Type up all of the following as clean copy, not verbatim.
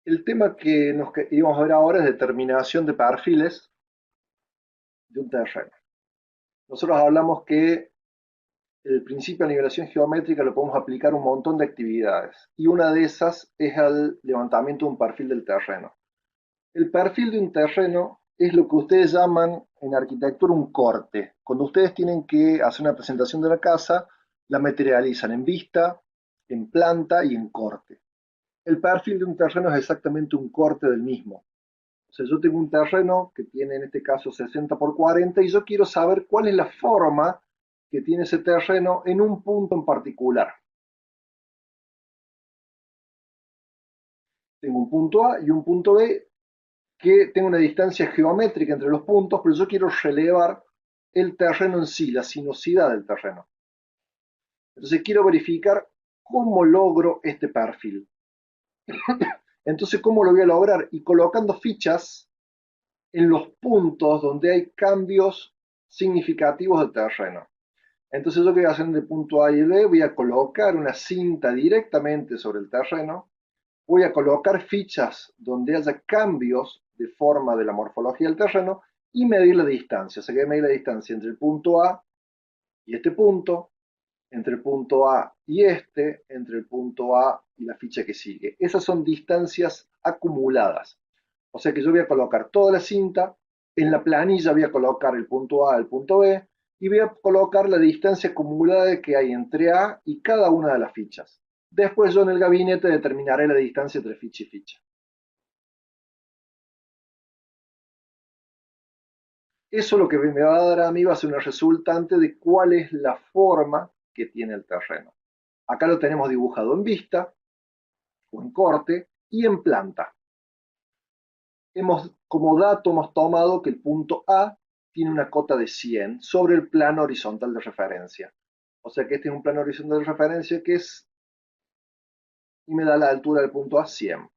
El tema que íbamos a ver ahora es determinación de perfiles de un terreno. Nosotros hablamos que el principio de nivelación geométrica lo podemos aplicar a un montón de actividades y una de esas es al levantamiento de un perfil del terreno. El perfil de un terreno es lo que ustedes llaman en arquitectura un corte. Cuando ustedes tienen que hacer una presentación de la casa, la materializan en vista, en planta y en corte. El perfil de un terreno es exactamente un corte del mismo. O sea, yo tengo un terreno que tiene en este caso 60 por 40 y yo quiero saber cuál es la forma que tiene ese terreno en un punto en particular. Tengo un punto A y un punto B que tengo una distancia geométrica entre los puntos, pero yo quiero relevar el terreno en sí, la sinuosidad del terreno. Entonces quiero verificar cómo logro este perfil. Entonces, ¿cómo lo voy a lograr? Y colocando fichas en los puntos donde hay cambios significativos del terreno. Entonces yo que voy a hacer de punto A y B, voy a colocar una cinta directamente sobre el terreno, voy a colocar fichas donde haya cambios de forma de la morfología del terreno y medir la distancia. O sea que voy a medir la distancia entre el punto A y este punto, entre el punto A y este, entre el punto A y la ficha que sigue. Esas son distancias acumuladas. O sea que yo voy a colocar toda la cinta, en la planilla voy a colocar el punto A al punto B y voy a colocar la distancia acumulada que hay entre A y cada una de las fichas. Después yo en el gabinete determinaré la distancia entre ficha y ficha. Eso lo que me va a dar a mí va a ser una resultante de cuál es la forma que tiene el terreno. Acá lo tenemos dibujado en vista, o en corte, y en planta. Como dato hemos tomado que el punto A tiene una cota de 100 sobre el plano horizontal de referencia. O sea que este es un plano horizontal de referencia que es, y me da la altura del punto A 100.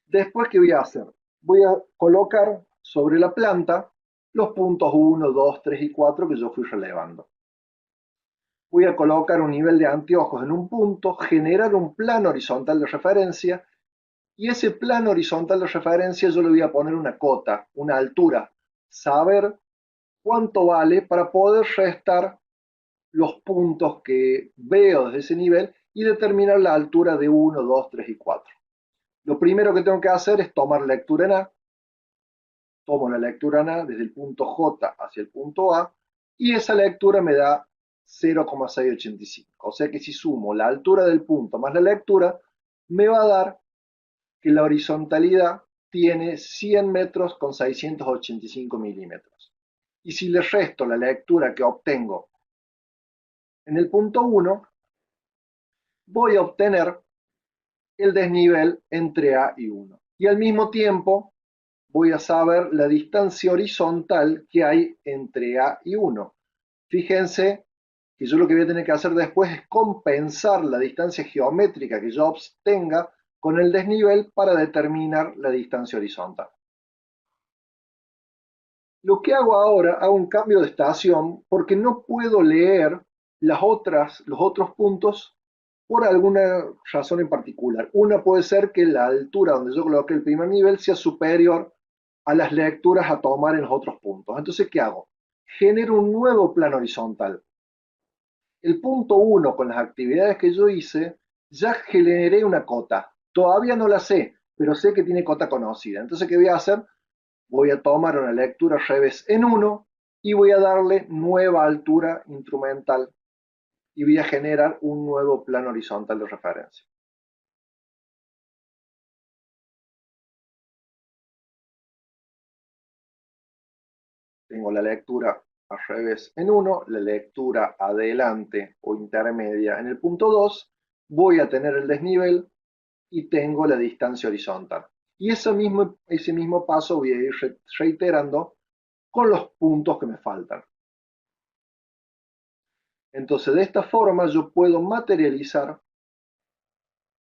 Después, ¿qué voy a hacer? Voy a colocar sobre la planta los puntos 1, 2, 3 y 4 que yo fui relevando. Voy a colocar un nivel de anteojos en un punto, generar un plano horizontal de referencia y ese plano horizontal de referencia yo le voy a poner una cota, una altura, saber cuánto vale para poder restar los puntos que veo desde ese nivel y determinar la altura de 1, 2, 3 y 4. Lo primero que tengo que hacer es tomar lectura en A, tomo la lectura en A desde el punto J hacia el punto A y esa lectura me da 0,685. O sea que si sumo la altura del punto más la lectura, me va a dar que la horizontalidad tiene 100 metros con 685 milímetros. Y si le resto la lectura que obtengo en el punto 1, voy a obtener el desnivel entre A y 1. Y al mismo tiempo voy a saber la distancia horizontal que hay entre A y 1. Fíjense que yo lo que voy a tener que hacer después es compensar la distancia geométrica que yo obtenga con el desnivel para determinar la distancia horizontal. Lo que hago ahora, hago un cambio de estación porque no puedo leer los otros puntos por alguna razón en particular. Una puede ser que la altura donde yo coloqué el primer nivel sea superior a las lecturas a tomar en los otros puntos. Entonces, ¿qué hago? Genero un nuevo plano horizontal. El punto 1 con las actividades que yo hice, ya generé una cota. Todavía no la sé, pero sé que tiene cota conocida. Entonces, ¿qué voy a hacer? Voy a tomar una lectura revés en 1 y voy a darle nueva altura instrumental y voy a generar un nuevo plano horizontal de referencia. Tengo la lectura al revés en 1, la lectura adelante o intermedia en el punto 2, voy a tener el desnivel y tengo la distancia horizontal. Y ese mismo paso voy a ir reiterando con los puntos que me faltan. Entonces, de esta forma yo puedo materializar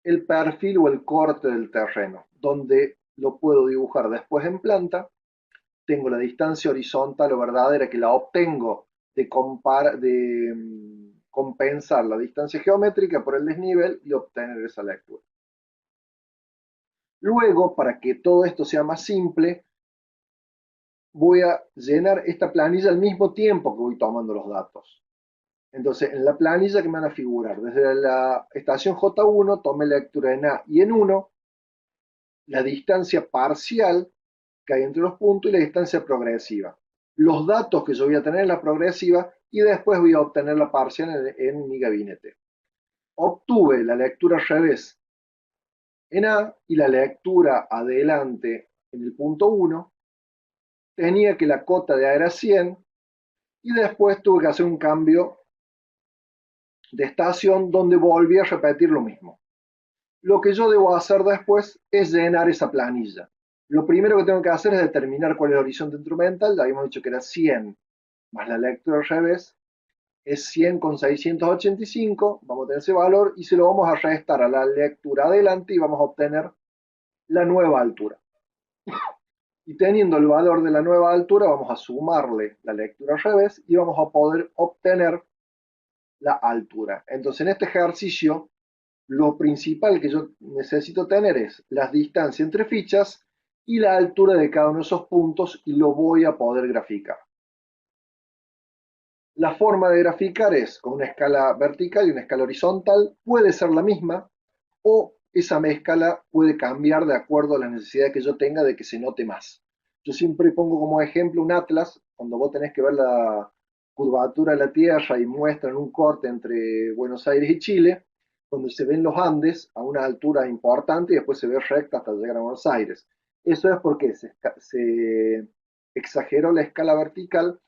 el perfil o el corte del terreno, donde lo puedo dibujar después en planta, tengo la distancia horizontal o verdadera que la obtengo de compensar la distancia geométrica por el desnivel y obtener esa lectura. Luego, para que todo esto sea más simple, voy a llenar esta planilla al mismo tiempo que voy tomando los datos. Entonces, en la planilla que me van a figurar, desde la estación J1, tomé la lectura en A y en 1, la distancia parcial que hay entre los puntos y la distancia progresiva. Los datos que yo voy a tener en la progresiva y después voy a obtener la parcial en mi gabinete. Obtuve la lectura al revés en A y la lectura adelante en el punto 1. Tenía que la cota de A era 100 y después tuve que hacer un cambio de estación donde volví a repetir lo mismo. Lo que yo debo hacer después es llenar esa planilla. Lo primero que tengo que hacer es determinar cuál es el horizonte instrumental. Ya habíamos dicho que era 100 más la lectura al revés. Es 100 con 685. Vamos a tener ese valor y se lo vamos a restar a la lectura adelante y vamos a obtener la nueva altura. Y teniendo el valor de la nueva altura, vamos a sumarle la lectura al revés y vamos a poder obtener la altura. Entonces, en este ejercicio, lo principal que yo necesito tener es las distancias entre fichas y la altura de cada uno de esos puntos y lo voy a poder graficar. La forma de graficar es con una escala vertical y una escala horizontal, puede ser la misma o esa escala puede cambiar de acuerdo a la necesidad que yo tenga de que se note más. Yo siempre pongo como ejemplo un atlas, cuando vos tenés que ver la curvatura de la Tierra y muestran un corte entre Buenos Aires y Chile, donde se ven los Andes a una altura importante y después se ve recta hasta llegar a Buenos Aires. Eso es porque se exageró la escala vertical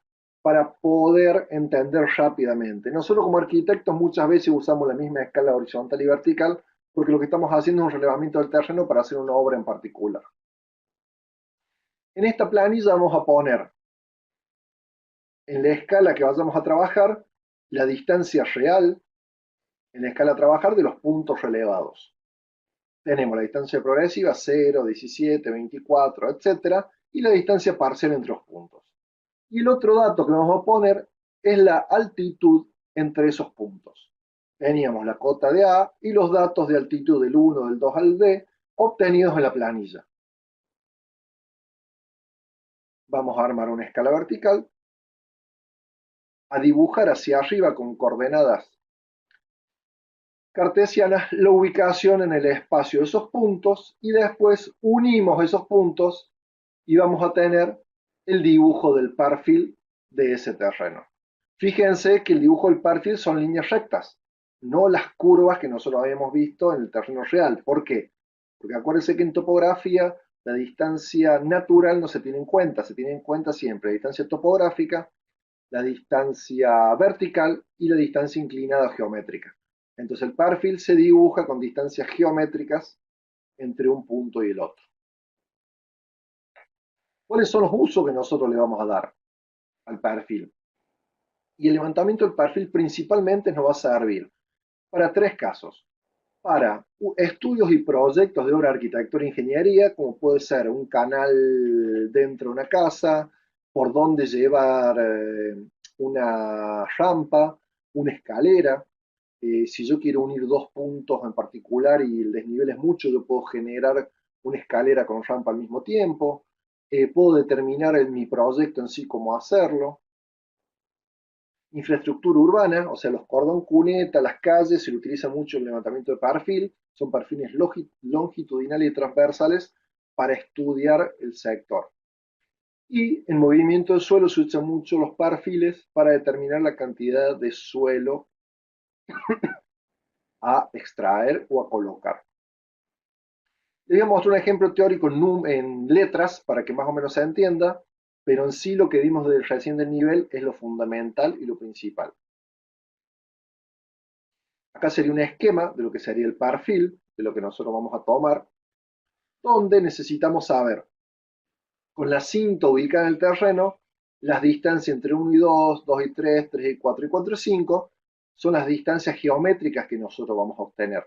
para poder entender rápidamente. Nosotros como arquitectos muchas veces usamos la misma escala horizontal y vertical porque lo que estamos haciendo es un relevamiento del terreno para hacer una obra en particular. En esta planilla vamos a poner en la escala que vayamos a trabajar la distancia real en la escala a trabajar de los puntos relevados. Tenemos la distancia progresiva 0, 17, 24, etc. y la distancia parcial entre los puntos. Y el otro dato que vamos a poner es la altitud entre esos puntos. Teníamos la cota de A y los datos de altitud del 1, del 2 al D obtenidos en la planilla. Vamos a armar una escala vertical, a dibujar hacia arriba con coordenadas cartesianas la ubicación en el espacio de esos puntos y después unimos esos puntos y vamos a tener el dibujo del perfil de ese terreno. Fíjense que el dibujo del perfil son líneas rectas, no las curvas que nosotros habíamos visto en el terreno real. ¿Por qué? Porque acuérdense que en topografía la distancia natural no se tiene en cuenta, se tiene en cuenta siempre la distancia topográfica, la distancia vertical y la distancia inclinada geométrica. Entonces el perfil se dibuja con distancias geométricas entre un punto y el otro. ¿Cuáles son los usos que nosotros le vamos a dar al perfil? Y el levantamiento del perfil principalmente nos va a servir para tres casos. Para estudios y proyectos de obra de arquitectura e ingeniería, como puede ser un canal dentro de una casa, por dónde llevar una rampa, una escalera. Si yo quiero unir dos puntos en particular y el desnivel es mucho, yo puedo generar una escalera con rampa al mismo tiempo. Puedo determinar en mi proyecto en sí cómo hacerlo. Infraestructura urbana, o sea, los cordón cuneta, las calles, se le utiliza mucho el levantamiento de perfil, son perfiles longitudinales y transversales para estudiar el sector. Y en movimiento del suelo se usan mucho los perfiles para determinar la cantidad de suelo a extraer o a colocar. Les voy a mostrar un ejemplo teórico en letras para que más o menos se entienda, pero en sí lo que vimos recién del nivel es lo fundamental y lo principal. Acá sería un esquema de lo que sería el perfil, de lo que nosotros vamos a tomar, donde necesitamos saber, con la cinta ubicada en el terreno, las distancias entre 1 y 2, 2 y 3, 3 y 4 y 4 y 5, son las distancias geométricas que nosotros vamos a obtener.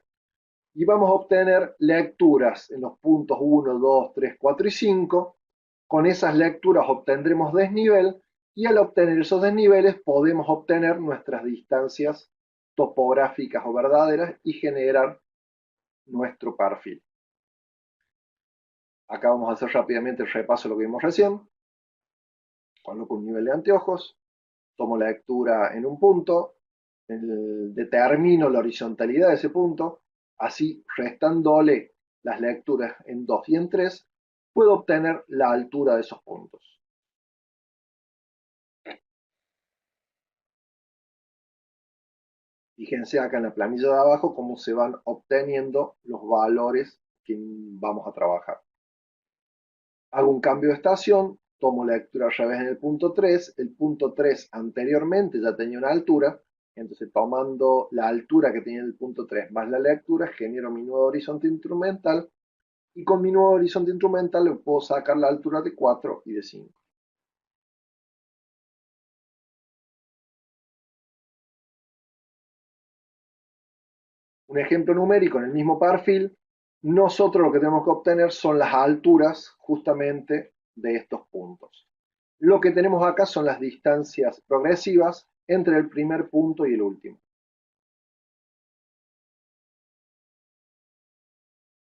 Y vamos a obtener lecturas en los puntos 1, 2, 3, 4 y 5. Con esas lecturas obtendremos desnivel y al obtener esos desniveles podemos obtener nuestras distancias topográficas o verdaderas y generar nuestro perfil. Acá vamos a hacer rápidamente el repaso de lo que vimos recién. Coloco un nivel de anteojos, tomo la lectura en un punto, determino la horizontalidad de ese punto, así restándole las lecturas en 2 y en 3, puedo obtener la altura de esos puntos. Fíjense acá en la planilla de abajo cómo se van obteniendo los valores que vamos a trabajar. Hago un cambio de estación, tomo la lectura al revés en el punto 3, el punto 3 anteriormente ya tenía una altura, entonces tomando la altura que tenía el punto 3 más la lectura, genero mi nuevo horizonte instrumental, y con mi nuevo horizonte instrumental le puedo sacar la altura de 4 y de 5. Un ejemplo numérico en el mismo perfil, nosotros lo que tenemos que obtener son las alturas justamente de estos puntos. Lo que tenemos acá son las distancias progresivas entre el primer punto y el último.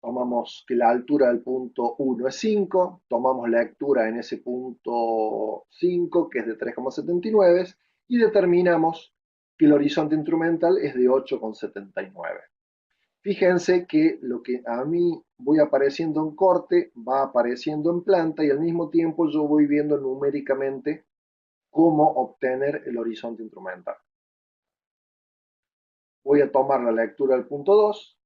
Tomamos que la altura del punto 1 es 5, tomamos la lectura en ese punto 5, que es de 3,79, y determinamos que el horizonte instrumental es de 8,79. Fíjense que lo que a mí voy apareciendo en corte va apareciendo en planta y al mismo tiempo yo voy viendo numéricamente cómo obtener el horizonte instrumental. Voy a tomar la lectura del punto 2,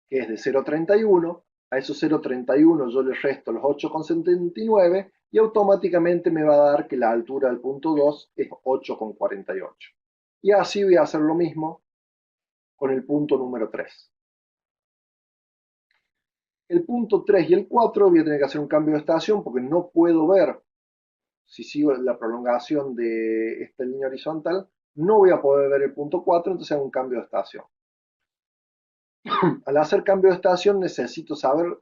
que es de 0,31. A esos 0,31 yo le resto los 8,79 y automáticamente me va a dar que la altura del punto 2 es 8,48. Y así voy a hacer lo mismo con el punto número 3. El punto 3 y el 4 voy a tener que hacer un cambio de estación porque no puedo ver, si sigo la prolongación de esta línea horizontal, no voy a poder ver el punto 4, entonces hago un cambio de estación. Al hacer cambio de estación necesito saber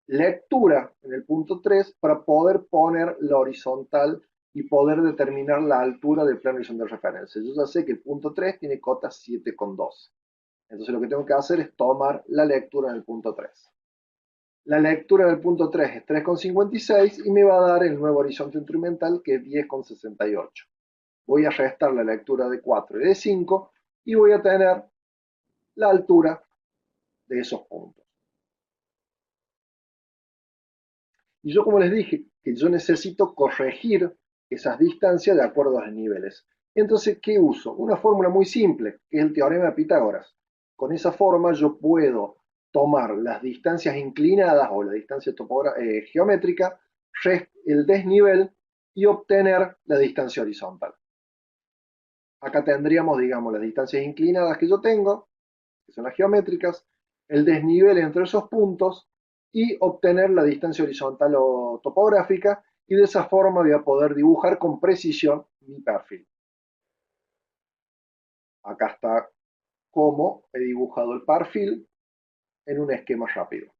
lectura en el punto 3 para poder poner la horizontal y poder determinar la altura del plano horizontal de referencia. Yo ya sé que el punto 3 tiene cota 7,12. Entonces lo que tengo que hacer es tomar la lectura en el punto 3. La lectura del punto 3 es 3,56 y me va a dar el nuevo horizonte instrumental que es 10,68. Voy a restar la lectura de 4 y de 5 y voy a tener la altura de esos puntos. Y yo, como les dije, que yo necesito corregir esas distancias de acuerdo a los niveles. Entonces, ¿qué uso? Una fórmula muy simple, que es el teorema de Pitágoras. Con esa forma yo puedo tomar las distancias inclinadas o la distancia geométrica, el desnivel y obtener la distancia horizontal. Acá tendríamos, digamos, las distancias inclinadas que yo tengo, que son las geométricas, el desnivel entre esos puntos y obtener la distancia horizontal o topográfica, y de esa forma voy a poder dibujar con precisión mi perfil. Acá está cómo he dibujado el perfil en un esquema rápido.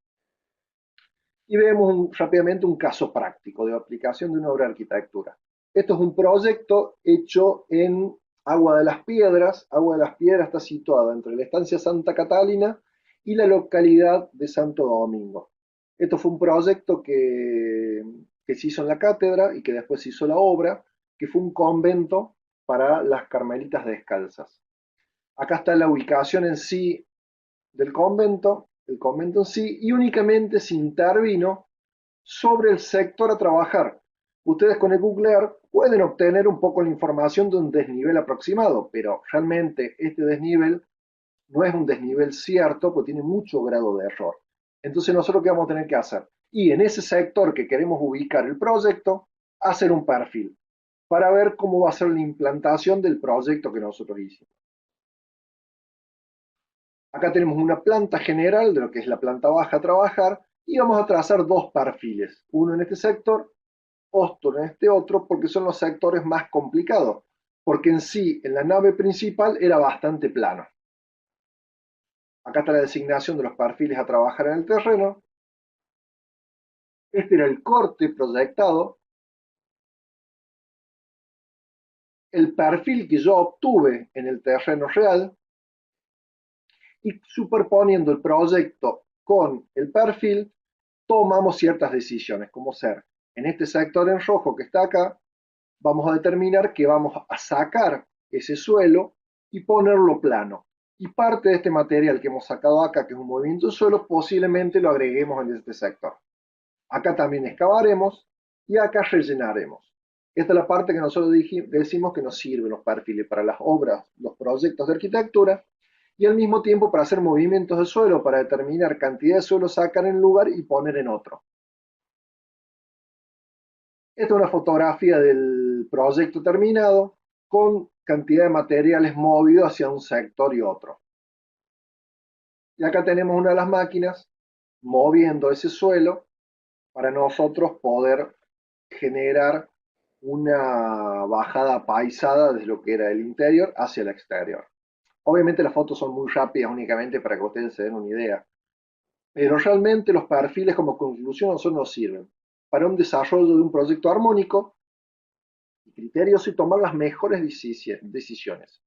Y vemos rápidamente un caso práctico de aplicación de una obra de arquitectura. Esto es un proyecto hecho en Agua de las Piedras. Agua de las Piedras está situada entre la estancia Santa Catalina y la localidad de Santo Domingo. Esto fue un proyecto que se hizo en la cátedra y que después se hizo la obra, que fue un convento para las carmelitas descalzas. Acá está la ubicación en sí del convento, el convento en sí, y únicamente se intervino sobre el sector a trabajar. Ustedes con el Google Earth pueden obtener un poco la información de un desnivel aproximado, pero realmente este desnivel no es un desnivel cierto porque tiene mucho grado de error. Entonces nosotros qué vamos a tener que hacer, y en ese sector que queremos ubicar el proyecto, hacer un perfil para ver cómo va a ser la implantación del proyecto que nosotros hicimos. Acá tenemos una planta general de lo que es la planta baja a trabajar y vamos a trazar dos perfiles, uno en este sector, otro en este otro, porque son los sectores más complicados, porque en sí en la nave principal era bastante plano. Acá está la designación de los perfiles a trabajar en el terreno. Este era el corte proyectado, el perfil que yo obtuve en el terreno real, y superponiendo el proyecto con el perfil, tomamos ciertas decisiones, como ser, en este sector en rojo que está acá, vamos a determinar que vamos a sacar ese suelo y ponerlo plano. Y parte de este material que hemos sacado acá, que es un movimiento de suelo, posiblemente lo agreguemos en este sector. Acá también excavaremos y acá rellenaremos. Esta es la parte que nosotros decimos que nos sirven los perfiles para las obras, los proyectos de arquitectura, y al mismo tiempo para hacer movimientos de suelo, para determinar cantidad de suelo sacar en un lugar y poner en otro. Esta es una fotografía del proyecto terminado con cantidad de materiales movidos hacia un sector y otro. Y acá tenemos una de las máquinas moviendo ese suelo para nosotros poder generar una bajada paisada desde lo que era el interior hacia el exterior. Obviamente las fotos son muy rápidas únicamente para que ustedes se den una idea, pero realmente los perfiles como conclusión solo nos sirven para un desarrollo de un proyecto armónico y criterios y tomar las mejores decisiones.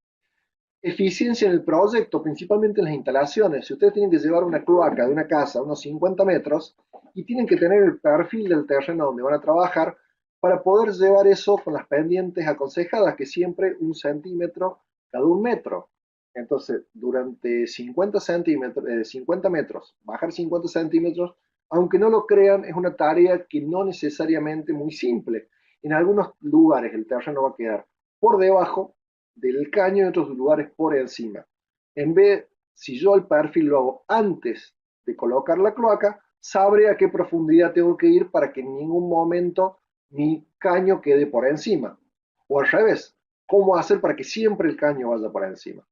Eficiencia en el proyecto, principalmente en las instalaciones. Si ustedes tienen que llevar una cloaca de una casa a unos 50 metros y tienen que tener el perfil del terreno donde van a trabajar para poder llevar eso con las pendientes aconsejadas, que siempre 1 centímetro cada 1 metro. Entonces, durante 50 centímetros, 50 metros, bajar 50 centímetros, aunque no lo crean, es una tarea que no necesariamente muy simple. En algunos lugares el terreno va a quedar por debajo del caño y en otros lugares por encima. En vez, si yo el perfil lo hago antes de colocar la cloaca, sabré a qué profundidad tengo que ir para que en ningún momento mi caño quede por encima. O al revés, cómo hacer para que siempre el caño vaya por encima.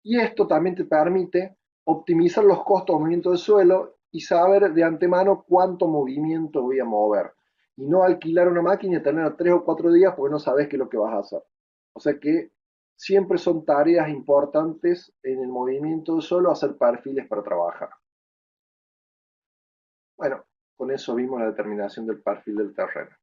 Y esto también te permite optimizar los costos de movimiento del suelo y saber de antemano cuánto movimiento voy a mover. Y no alquilar una máquina y tenerla 3 o 4 días porque no sabes qué es lo que vas a hacer. O sea que siempre son tareas importantes en el movimiento del suelo hacer perfiles para trabajar. Bueno, con eso vimos la determinación del perfil del terreno.